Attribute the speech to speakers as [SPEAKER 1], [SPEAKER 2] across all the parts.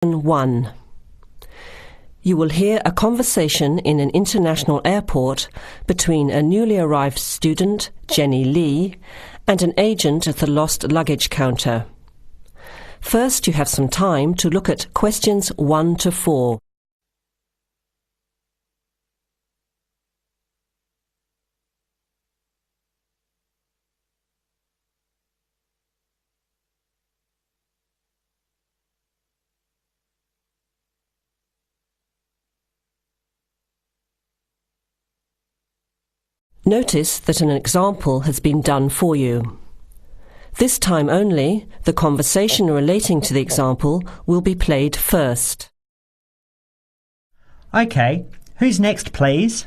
[SPEAKER 1] 1. You will hear a conversation in an international airport between a newly arrived student, Jenny Lee, and an agent at the lost luggage counter. First, you have some time to look at questions 1 to 4. Notice that an example has been done for you. This time only, the conversation relating to the example will be played first.
[SPEAKER 2] OK, who's next, please?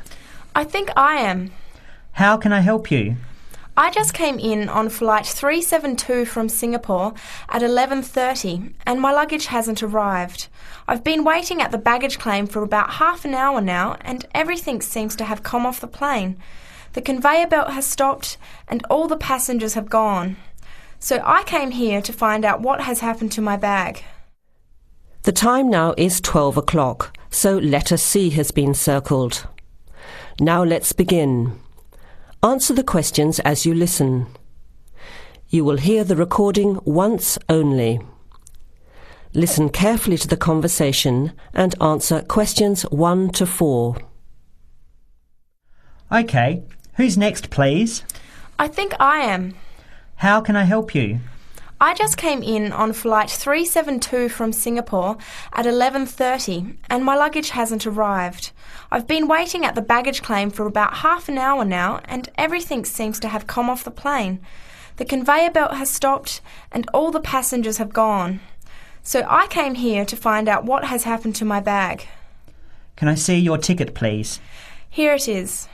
[SPEAKER 3] I think I am.
[SPEAKER 2] How can I help you?
[SPEAKER 3] I just came in on flight 372 from Singapore at 11:30 and my luggage hasn't arrived. I've been waiting at the baggage claim for about half an hour now and everything seems to have come off the plane. The conveyor belt has stopped and all the passengers have gone. So I came here to find out what has happened to my bag.
[SPEAKER 1] The time now is 12 o'clock, so letter C has been circled. Now let's begin. Answer the questions as you listen. You will hear the recording once only. Listen carefully to the conversation and answer questions 1 to 4.
[SPEAKER 2] OK, who's next, please?
[SPEAKER 3] I think I am.
[SPEAKER 2] How can I help you?
[SPEAKER 3] I just came in on flight 372 from Singapore at 11:30 and my luggage hasn't arrived. I've been waiting at the baggage claim for about half an hour now and everything seems to have come off the plane. The conveyor belt has stopped and all the passengers have gone. So I came here to find out what has happened to my bag.
[SPEAKER 2] Can I see your ticket, please?
[SPEAKER 3] Here it is.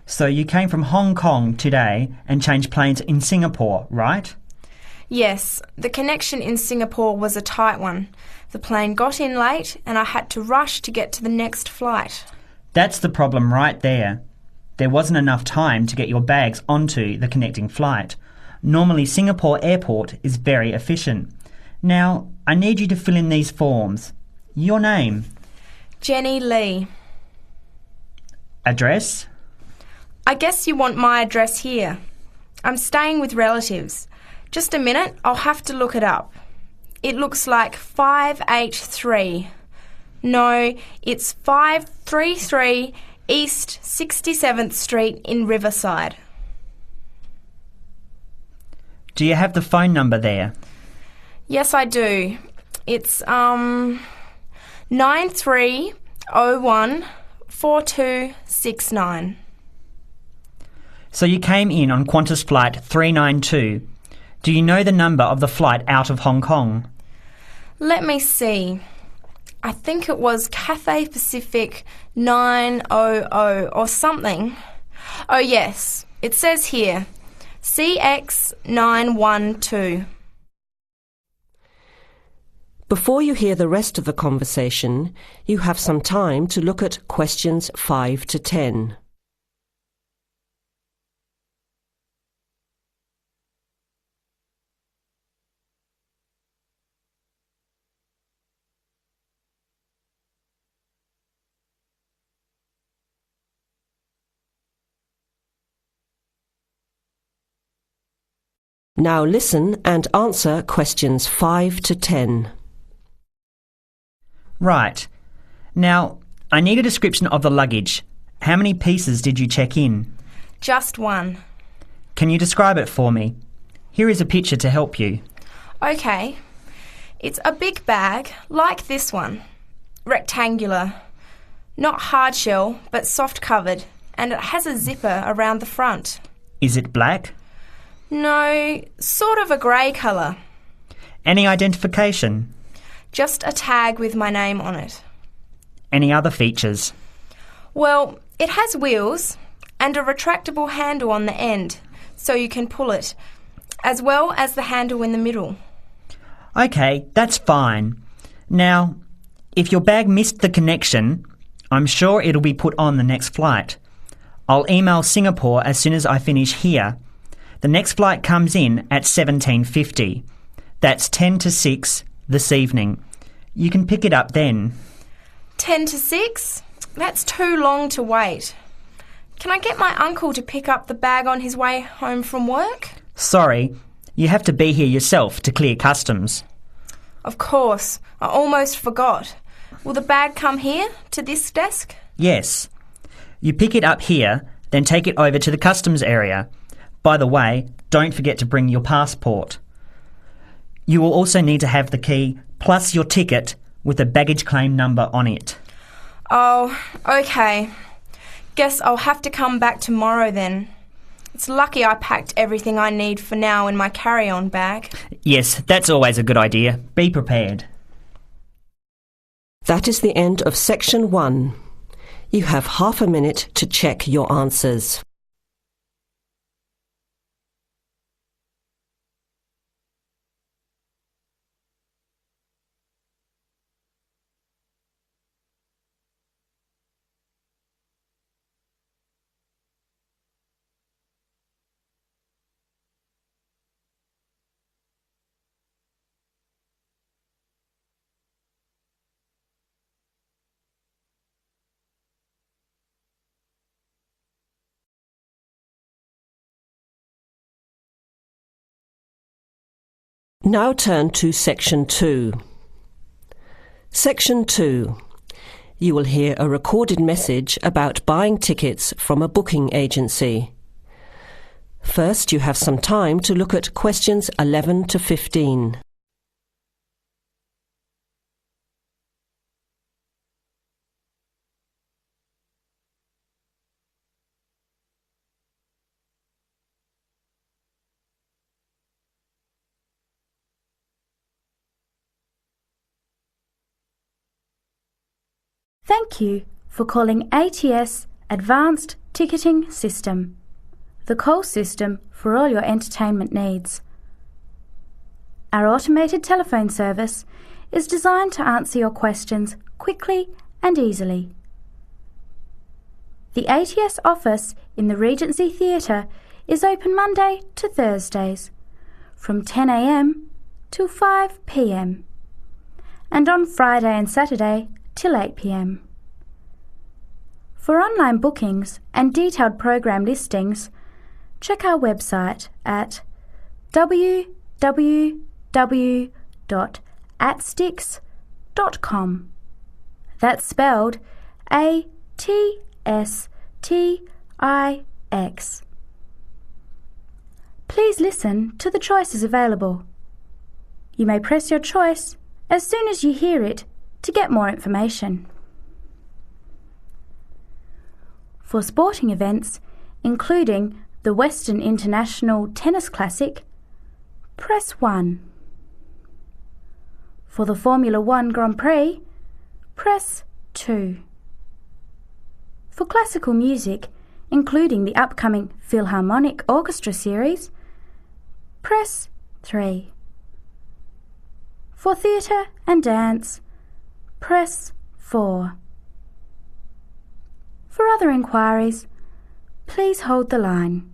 [SPEAKER 2] So you came from Hong Kong today and changed planes in Singapore, right?
[SPEAKER 3] Yes, the connection in Singapore was a tight one. The plane got in late and I had to rush to get to the next flight.
[SPEAKER 2] That's the problem right there. There wasn't enough time to get your bags onto the connecting flight. Normally Singapore Airport is very efficient. Now, I need you to fill in these forms. Your name?
[SPEAKER 3] Jenny Lee.
[SPEAKER 2] Address?
[SPEAKER 3] I guess you want my address here. I'm staying with relatives. Just a minute, I'll have to look it up. It looks like 583. No, it's 533 East 67th Street in Riverside.
[SPEAKER 2] Do you have the phone number there?
[SPEAKER 3] Yes, I do. It's 9301 4269.
[SPEAKER 2] So you came in on Qantas Flight 392. Do you know the number of the flight out of Hong Kong?
[SPEAKER 3] Let me see. I think it was Cathay Pacific 900 or something. Oh yes, it says here, CX912.
[SPEAKER 1] Before you hear the rest of the conversation, you have some time to look at questions 5 to 10. Now listen and answer questions 5 to 10.
[SPEAKER 2] Right. Now, I need a description of the luggage. How many pieces did you check in?
[SPEAKER 3] Just one.
[SPEAKER 2] Can you describe it for me? Here is a picture to help you.
[SPEAKER 3] Okay. It's a big bag, like this one. Rectangular. Not hard shell, but soft covered, and it has a zipper around the front.
[SPEAKER 2] Is it black?
[SPEAKER 3] No, sort of a grey colour.
[SPEAKER 2] Any identification?
[SPEAKER 3] Just a tag with my name on it.
[SPEAKER 2] Any other features?
[SPEAKER 3] Well, it has wheels and a retractable handle on the end, so you can pull it, as well as the handle in the middle.
[SPEAKER 2] OK, that's fine. Now, if your bag missed the connection, I'm sure it'll be put on the next flight. I'll email Singapore as soon as I finish here. The next flight comes in at 17:50. That's 10 to 6 this evening. You can pick it up then.
[SPEAKER 3] 10 to 6? That's too long to wait. Can I get my uncle to pick up the bag on his way home from work?
[SPEAKER 2] Sorry, you have to be here yourself to clear customs.
[SPEAKER 3] Of course, I almost forgot. Will the bag come here, to this desk?
[SPEAKER 2] Yes. You pick it up here, then take it over to the customs area. By the way, don't forget to bring your passport. You will also need to have the key plus your ticket with a baggage claim number on it.
[SPEAKER 3] Oh, okay. Guess I'll have to come back tomorrow then. It's lucky I packed everything I need for now in my carry-on bag.
[SPEAKER 2] Yes, that's always a good idea. Be prepared.
[SPEAKER 1] That is the end of section 1. You have half a minute to check your answers. Now turn to Section 2. Section 2. You will hear a recorded message about buying tickets from a booking agency. First, you have some time to look at questions 11 to 15.
[SPEAKER 4] Thank you for calling ATS Advanced Ticketing System, the call system for all your entertainment needs. Our automated telephone service is designed to answer your questions quickly and easily. The ATS office in the Regency Theatre is open Monday to Thursdays from 10 a.m. till 5 p.m. and on Friday and Saturday till 8 p.m. For online bookings and detailed program listings, check our website at www.atstix.com. That's spelled ATSTIX. Please listen to the choices available. You may press your choice as soon as you hear it to get more information. For sporting events, including the Western International Tennis Classic, press 1. For the Formula 1 Grand Prix, press 2. For classical music, including the upcoming Philharmonic Orchestra series, press 3. For theatre and dance, press 4. For other inquiries, please hold the line.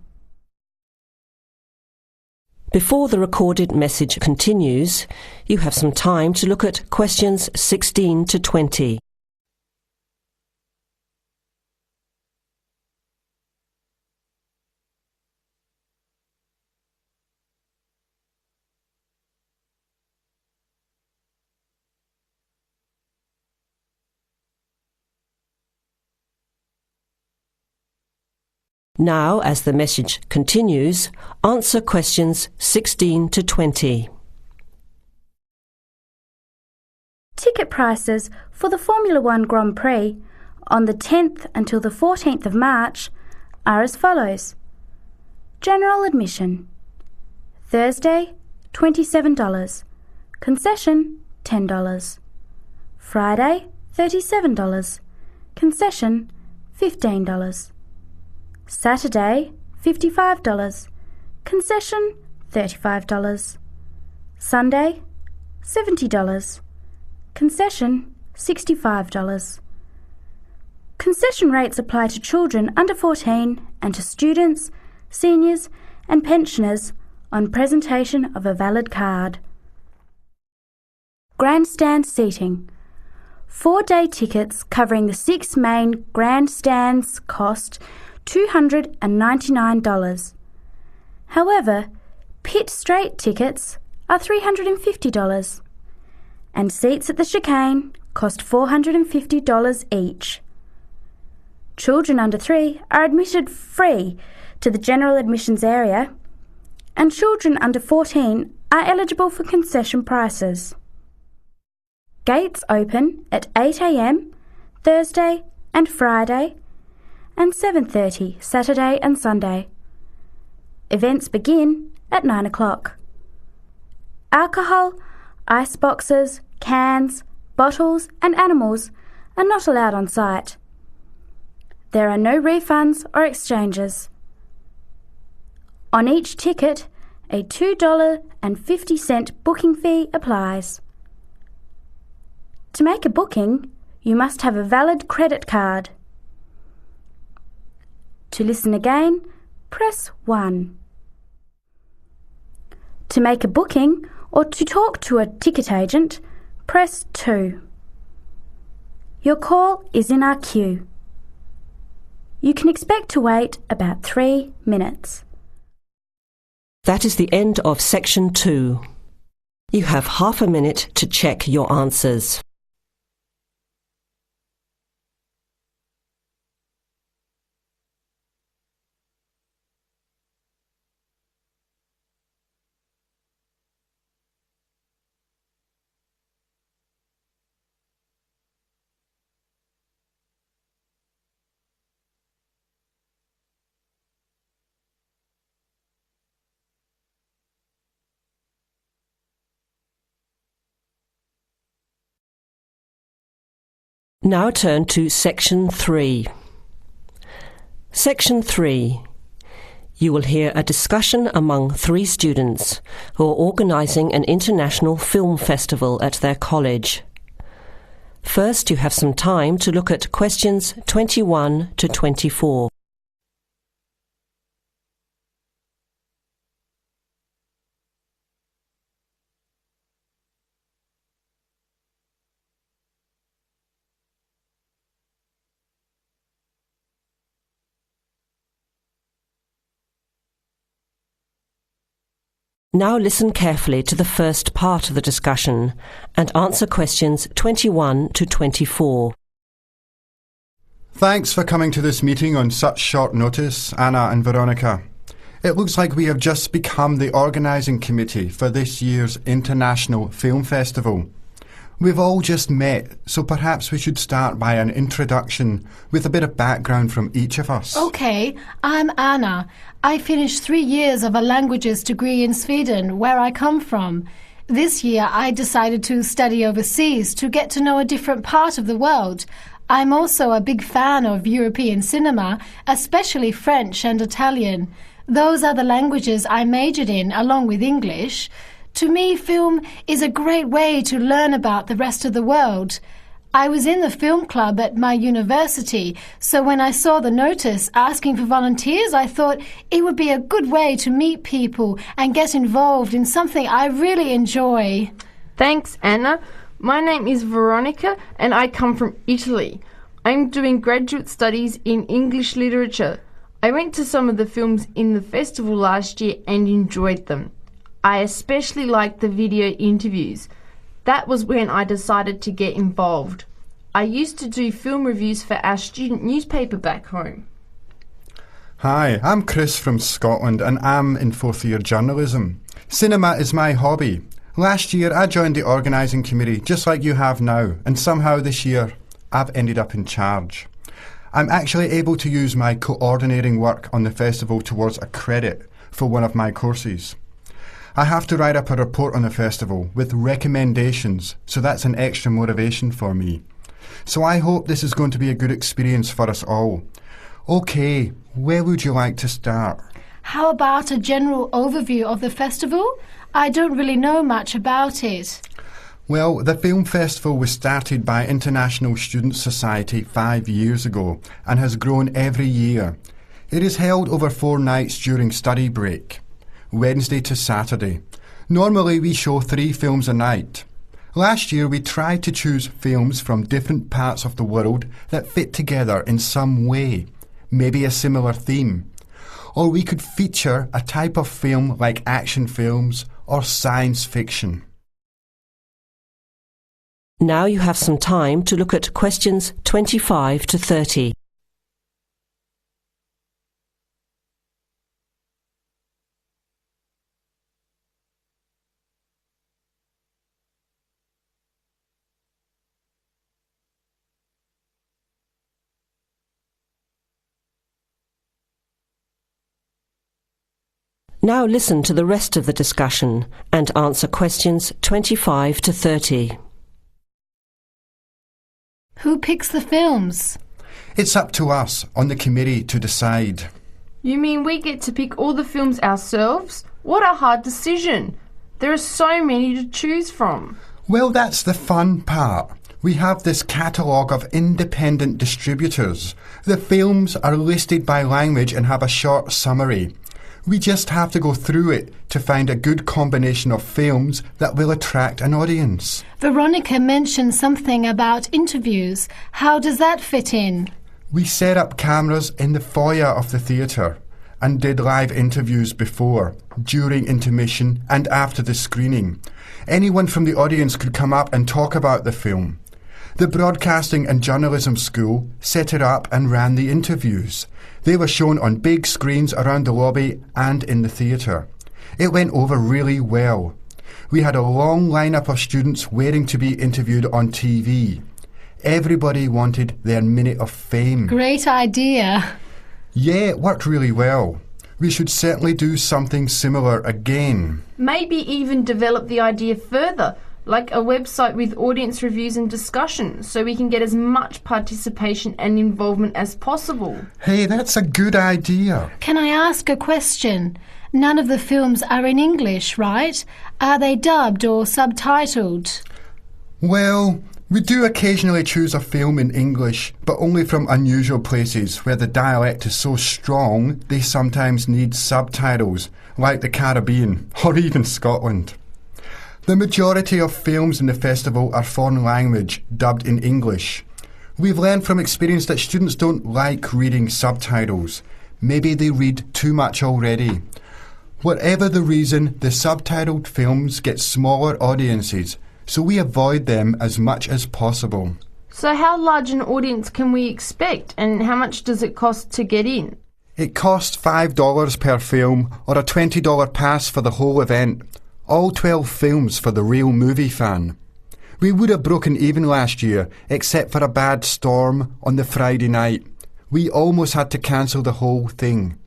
[SPEAKER 1] Before the recorded message continues, you have some time to look at questions 16 to 20. Now, as the message continues, answer questions 16 to 20.
[SPEAKER 4] Ticket prices for the Formula 1 Grand Prix on the 10th until the 14th of March are as follows. General admission. Thursday, $27. Concession, $10. Friday, $37. Concession, $15. Saturday, $55. Concession, $35. Sunday, $70. Concession, $65. Concession rates apply to children under 14 and to students, seniors and pensioners on presentation of a valid card. grandstand seating. 4-day tickets covering the 6 main grandstands cost $299. However, pit straight tickets are $350, and seats at the chicane cost $450 each. Children under 3 are admitted free to the general admissions area, and children under 14 are eligible for concession prices. Gates open at 8 a.m. Thursday and Friday, and 7:30 Saturday and Sunday. Events begin at 9 o'clock. Alcohol, ice boxes, cans, bottles and animals are not allowed on site. There are no refunds or exchanges. On each ticket, a $2.50 booking fee applies. To make a booking, you must have a valid credit card. To listen again, press 1. To make a booking or to talk to a ticket agent, press 2. Your call is in our queue. You can expect to wait about 3 minutes.
[SPEAKER 1] That is the end of section 2. You have half a minute to check your answers. Now turn to Section 3. Section 3. You will hear a discussion among 3 students who are organising an international film festival at their college. First, you have some time to look at questions 21 to 24. Now listen carefully to the first part of the discussion and answer questions 21 to 24.
[SPEAKER 5] Thanks for coming to this meeting on such short notice, Anna and Veronica. It looks like we have just become the organising committee for this year's International Film Festival. We've all just met, so perhaps we should start by an introduction with a bit of background from each of us.
[SPEAKER 6] Okay, I'm Anna. I finished 3 years of a languages degree in Sweden, where I come from. This year I decided to study overseas to get to know a different part of the world. I'm also a big fan of European cinema, especially French and Italian. Those are the languages I majored in, along with English. To me, film is a great way to learn about the rest of the world. I was in the film club at my university, so when I saw the notice asking for volunteers, I thought it would be a good way to meet people and get involved in something I really enjoy.
[SPEAKER 7] Thanks, Anna. My name is Veronica and I come from Italy. I'm doing graduate studies in English literature. I went to some of the films in the festival last year and enjoyed them. I especially liked the video interviews. That was when I decided to get involved. I used to do film reviews for our student newspaper back home.
[SPEAKER 5] Hi, I'm Chris from Scotland and I'm in 4th year journalism. Cinema is my hobby. Last year I joined the organising committee just like you have now, and somehow this year I've ended up in charge. I'm actually able to use my coordinating work on the festival towards a credit for one of my courses. I have to write up a report on the festival with recommendations, so that's an extra motivation for me. So I hope this is going to be a good experience for us all. OK, where would you like to start?
[SPEAKER 6] How about a general overview of the festival? I don't really know much about it.
[SPEAKER 5] Well, the film festival was started by International Student Society 5 years ago and has grown every year. It is held over 4 nights during study break, Wednesday to Saturday. Normally we show 3 films a night. Last year we tried to choose films from different parts of the world that fit together in some way, maybe a similar theme. Or we could feature a type of film like action films or science fiction.
[SPEAKER 1] Now you have some time to look at questions 25 to 30. Now listen to the rest of the discussion and answer questions 25 to 30.
[SPEAKER 6] Who picks the films?
[SPEAKER 5] It's up to us on the committee to decide.
[SPEAKER 7] You mean we get to pick all the films ourselves? What a hard decision. There are so many to choose from.
[SPEAKER 5] Well, that's the fun part. We have this catalogue of independent distributors. The films are listed by language and have a short summary. We just have to go through it to find a good combination of films that will attract an audience.
[SPEAKER 6] Veronica mentioned something about interviews. How does that fit in?
[SPEAKER 5] We set up cameras in the foyer of the theatre and did live interviews before, during intermission and after the screening. Anyone from the audience could come up and talk about the film. The Broadcasting and Journalism School set it up and ran the interviews. They were shown on big screens around the lobby and in the theatre. It went over really well. We had a long lineup of students waiting to be interviewed on TV. Everybody wanted their minute of fame.
[SPEAKER 6] Great idea.
[SPEAKER 5] Yeah, it worked really well. We should certainly do something similar again.
[SPEAKER 7] Maybe even develop the idea further, like a website with audience reviews and discussion, so we can get as much participation and involvement as possible.
[SPEAKER 5] Hey, that's a good idea.
[SPEAKER 6] Can I ask a question? None of the films are in English, right? Are they dubbed or subtitled?
[SPEAKER 5] Well, we do occasionally choose a film in English, but only from unusual places where the dialect is so strong they sometimes need subtitles, like the Caribbean or even Scotland. The majority of films in the festival are foreign language, dubbed in English. We've learned from experience that students don't like reading subtitles. Maybe they read too much already. Whatever the reason, the subtitled films get smaller audiences, so we avoid them as much as possible.
[SPEAKER 7] So how large an audience can we expect, and how much does it cost to get in?
[SPEAKER 5] It costs $5 per film or a $20 pass for the whole event. All 12 films for the real movie fan. We would have broken even last year, except for a bad storm on the Friday night. We almost had to cancel the whole thing.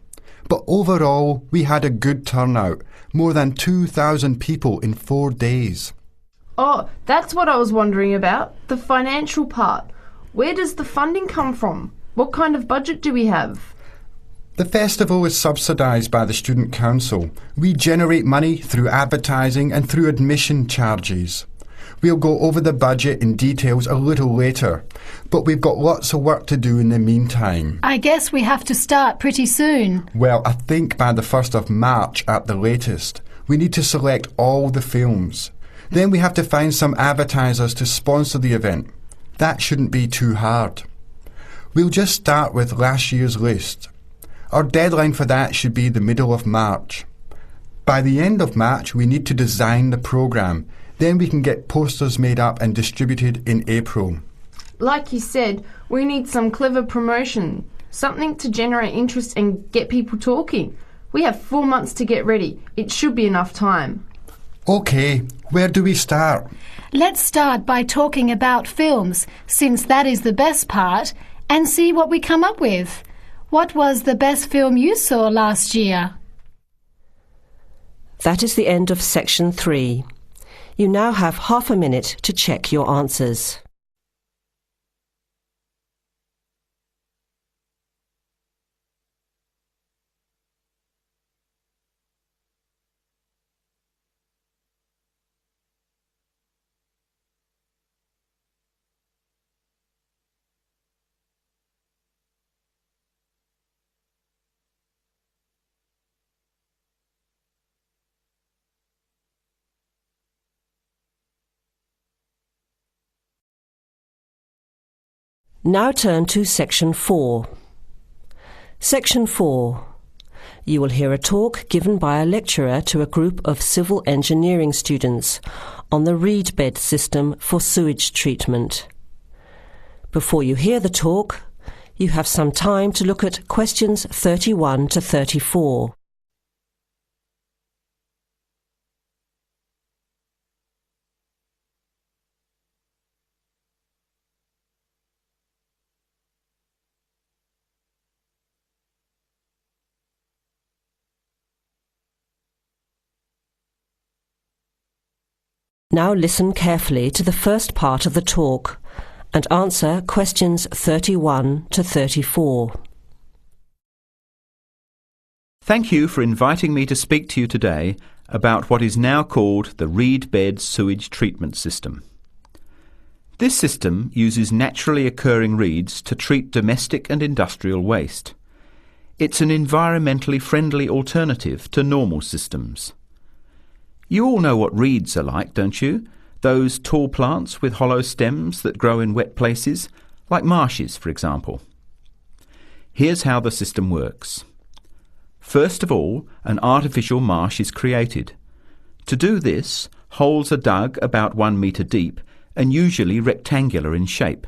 [SPEAKER 5] But overall, we had a good turnout, more than 2,000 people in 4 days.
[SPEAKER 7] Oh, that's what I was wondering about, the financial part. Where does the funding come from? What kind of budget do we have?
[SPEAKER 5] The festival is subsidised by the Student Council. We generate money through advertising and through admission charges. We'll go over the budget in details a little later, but we've got lots of work to do in the meantime.
[SPEAKER 6] I guess we have to start pretty soon.
[SPEAKER 5] Well, I think by the 1st of March at the latest. We need to select all the films. Then we have to find some advertisers to sponsor the event. That shouldn't be too hard. We'll just start with last year's list. Our deadline for that should be the middle of March. By the end of March, we need to design the programme. Then we can get posters made up and distributed in April.
[SPEAKER 7] Like you said, we need some clever promotion, something to generate interest and get people talking. We have 4 months to get ready. It should be enough time.
[SPEAKER 5] OK, where do we start?
[SPEAKER 6] Let's start by talking about films, since that is the best part, and see what we come up with. What was the best film you saw last year?
[SPEAKER 1] That is the end of section 3. You now have half a minute to check your answers. Now turn to Section 4. Section 4. You will hear a talk given by a lecturer to a group of civil engineering students on the reed bed system for sewage treatment. Before you hear the talk, you have some time to look at questions 31 to 34. Now listen carefully to the first part of the talk and answer questions 31 to 34.
[SPEAKER 8] Thank you for inviting me to speak to you today about what is now called the reed bed sewage treatment system. This system uses naturally occurring reeds to treat domestic and industrial waste. It's an environmentally friendly alternative to normal systems. You all know what reeds are like, don't you? Those tall plants with hollow stems that grow in wet places, like marshes, for example. Here's how the system works. First of all, an artificial marsh is created. To do this, holes are dug about 1 metre deep and usually rectangular in shape.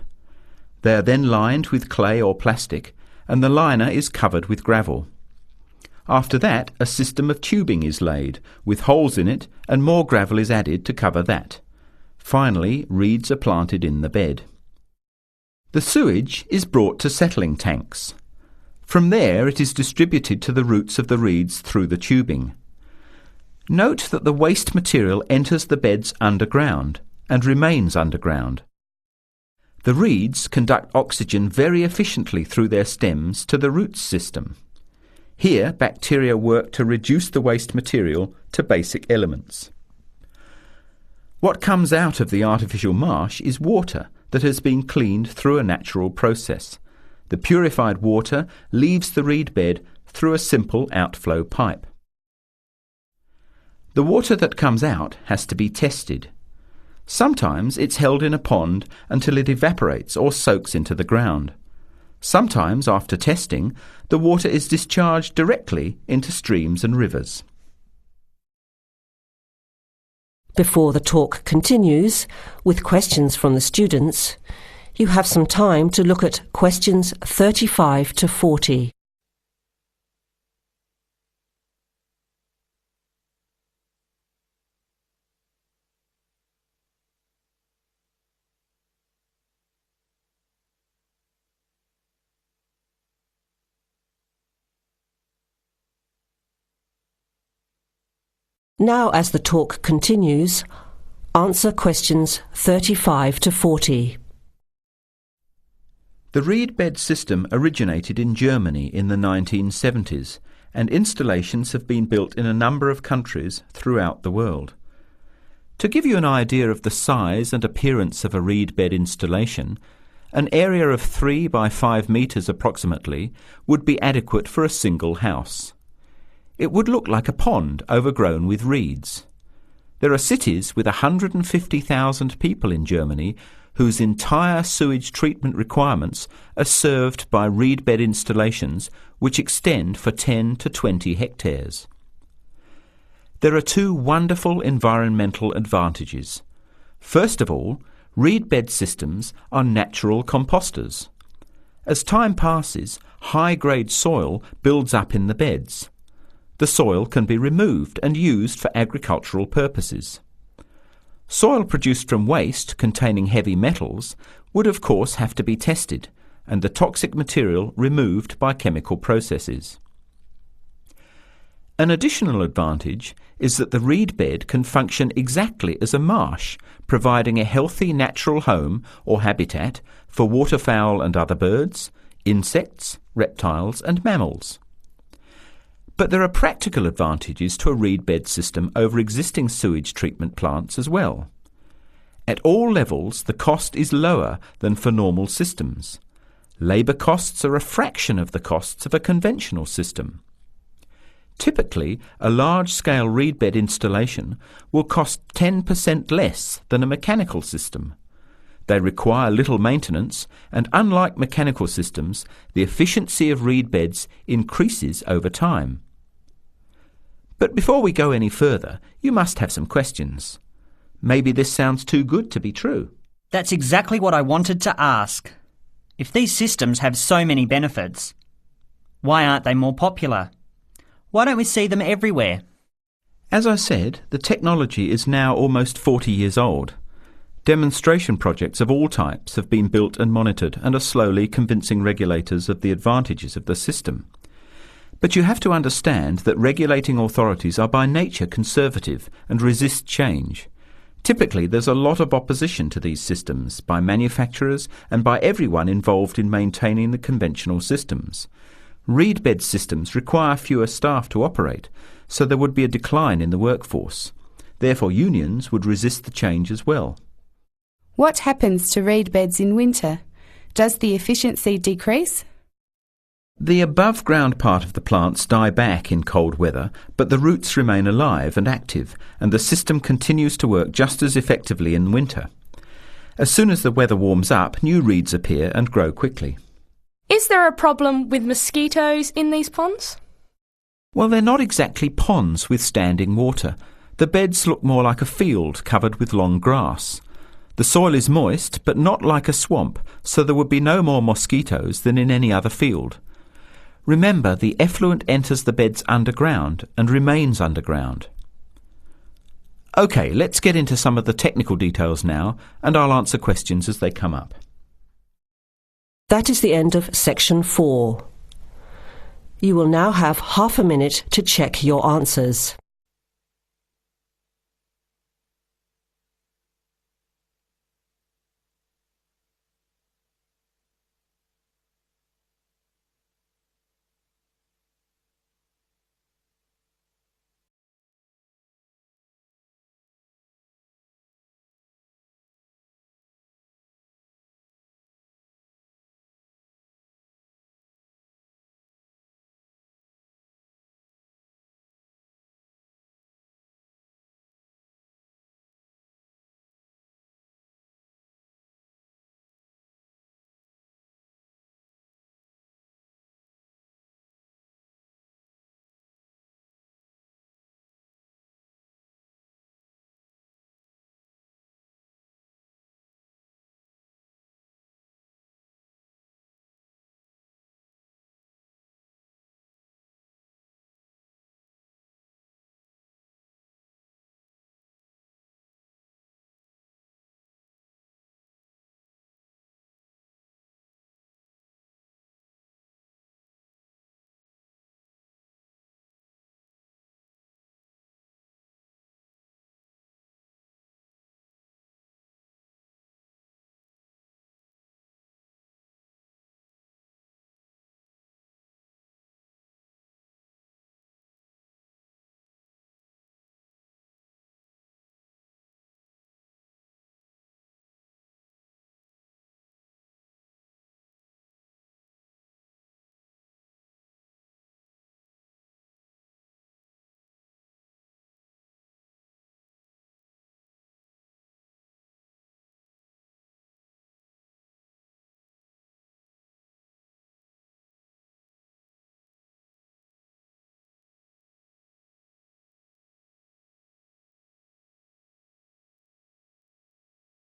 [SPEAKER 8] They are then lined with clay or plastic, and the liner is covered with gravel. After that, a system of tubing is laid, with holes in it, and more gravel is added to cover that. Finally, reeds are planted in the bed. The sewage is brought to settling tanks. From there, it is distributed to the roots of the reeds through the tubing. Note that the waste material enters the beds underground and remains underground. The reeds conduct oxygen very efficiently through their stems to the roots system. Here, bacteria work to reduce the waste material to basic elements. What comes out of the artificial marsh is water that has been cleaned through a natural process. The purified water leaves the reed bed through a simple outflow pipe. The water that comes out has to be tested. Sometimes it's held in a pond until it evaporates or soaks into the ground. Sometimes, after testing, the water is discharged directly into streams and rivers.
[SPEAKER 1] Before the talk continues, with questions from the students, you have some time to look at questions 35 to 40. Now, as the talk continues, answer questions 35 to 40.
[SPEAKER 8] The reed bed system originated in Germany in the 1970s, and installations have been built in a number of countries throughout the world. To give you an idea of the size and appearance of a reed bed installation, an area of 3 by 5 metres approximately would be adequate for a single house. It would look like a pond overgrown with reeds. There are cities with 150,000 people in Germany whose entire sewage treatment requirements are served by reed bed installations which extend for 10 to 20 hectares. There are 2 wonderful environmental advantages. First of all, reed bed systems are natural composters. As time passes, high-grade soil builds up in the beds. The soil can be removed and used for agricultural purposes. Soil produced from waste containing heavy metals would of course have to be tested and the toxic material removed by chemical processes. An additional advantage is that the reed bed can function exactly as a marsh, providing a healthy natural home or habitat for waterfowl and other birds, insects, reptiles and mammals. But there are practical advantages to a reed bed system over existing sewage treatment plants as well. At all levels, the cost is lower than for normal systems. Labour costs are a fraction of the costs of a conventional system. Typically, a large-scale reed bed installation will cost 10% less than a mechanical system. They require little maintenance, and unlike mechanical systems, the efficiency of reed beds increases over time. But before we go any further, you must have some questions. Maybe this sounds too good to be true.
[SPEAKER 2] That's exactly what I wanted to ask. If these systems have so many benefits, why aren't they more popular? Why don't we see them everywhere?
[SPEAKER 8] As I said, the technology is now almost 40 years old. Demonstration projects of all types have been built and monitored and are slowly convincing regulators of the advantages of the system. But you have to understand that regulating authorities are by nature conservative and resist change. Typically, there's a lot of opposition to these systems by manufacturers and by everyone involved in maintaining the conventional systems. Reed bed systems require fewer staff to operate, so there would be a decline in the workforce. Therefore, unions would resist the change as well.
[SPEAKER 9] What happens to reed beds in winter? Does the efficiency decrease?
[SPEAKER 8] The above-ground part of the plants die back in cold weather, but the roots remain alive and active, and the system continues to work just as effectively in winter. As soon as the weather warms up, new reeds appear and grow quickly.
[SPEAKER 3] Is there a problem with mosquitoes in these ponds?
[SPEAKER 8] Well, they're not exactly ponds with standing water. The beds look more like a field covered with long grass. The soil is moist, but not like a swamp, so there would be no more mosquitoes than in any other field. Remember, the effluent enters the beds underground and remains underground. OK, let's get into some of the technical details now, and I'll answer questions as they come up.
[SPEAKER 1] That is the end of section 4. You will now have half a minute to check your answers.